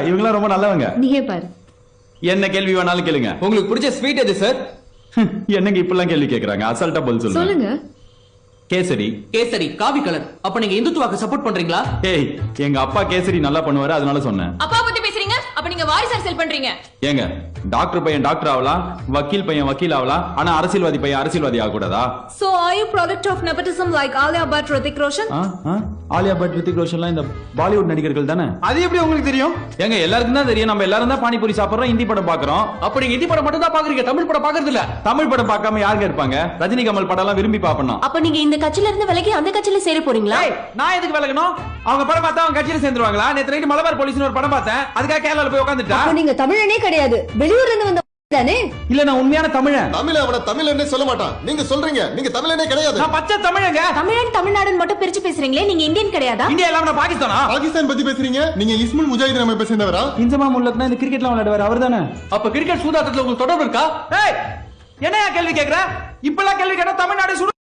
இவங்களாம் ரொம்ப நல்லவங்க. நீயே பாரு. என்ன கேள்வி வேணாலும் கேளுங்க. உங்களுக்கு பிடிச்ச ஸ்வீட் எது சார்? என்னங்க இப்பெல்லாம் கேள்வி கேக்குறாங்க? அசால்ட்டா பதில் சொல்லுங்க. சொல்லுங்க. கேசரி. கேசரி காவி கலர். அப்ப நீங்க இந்துத்துவாக்கு சப்போர்ட் பண்றீங்களா? ஏய், எங்க அப்பா கேசரி நல்லா பண்ணுவாரு, அதனால சொன்னேன். அப்பா பத்தி பேசுறீங்க, அப்ப நீங்க வாரிசு அரசியல் பண்றீங்க. ஏங்க, டாக்டர் பையன் டாக்டர் ஆகலாம், வக்கீல் பையன் வக்கீல் ஆகலாம், ஆனா அரசியல்வாதி பையன் அரசியல்வாதி ஆக கூடாதா? So are you product of nepotism like Alia Bhatt, Hrithik Roshan? Alia Bhatt, Hrithik ரோஷன்லாம் இந்த பாலிவுட் நடிகர்கள் தானே? அது எப்படி உங்களுக்கு தெரியும்? ஏங்க, எல்லாருக்கும் தான் தெரியும். நம்ம எல்லாரும் தான் பானிபூரி சாப்பிடுறோம், ஹிந்தி படம் பாக்குறோம். அப்ப நீங்க ஹிந்தி படம் மட்டும் தான் பாக்குறீங்க, தமிழ் படம் பாக்குறது இல்ல. தமிழ் படம் பார்க்காம யாருங்க இருப்பாங்க? ரஜினி கமல் படம் எல்லாம் விரும்பி பாப்பணும். அப்ப நீங்க இந்த கட்சியில இருந்து விலகி அந்த கட்சியில சேர போறீங்களா? நான் எதுக்கு விலகணும்? அவங்க படம் பார்த்தா அவங்க கட்சியில சேர்ந்துருவாங்களா? நேத்து நைட் மலபார் போலீஸ்னு ஒரு படம் பார்த்தேன், அதுக்காக கேரளால போய் உட்கார்ந்துட்டா. அப்ப நீங்க தமிழனே கிடையாது, வெளியூர்ல இருந்து வந்த தானே? இல்ல, நான் உண்மையான தமிழன். அவன தமிழனே சொல்ல மாட்டான். நீங்க சொல்றீங்க நீங்க தமிழனே கிடையாது. நான் பச்சை தமிழங்க. தமிழன் தமிழ்நாடுன்னு மட்டும் பிரிச்சு பேசுறீங்களே, நீங்க இந்தியன் கிடையாதா? இந்தியா இல்லாம நான் பாகிஸ்தானா? பாகிஸ்தான் பத்தி பேசுறீங்க. நீங்க இஸ்முல் முஜாஹிதீன் அமைப்பை சேர்ந்தவரா? இன்சமா முல்லக்னா இந்த கிரிக்கெட்லாம் விளையாடுவாரு, அவர்தானே? அப்ப கிரிக்கெட் சூதாட்டத்துல உங்களுக்கு தொடர்பு இருக்கா? ஏய், என்னையா கேள்வி கேக்குற? இப்பெல்லாம் கேள்வி கேட்டா தமிழ்நாடு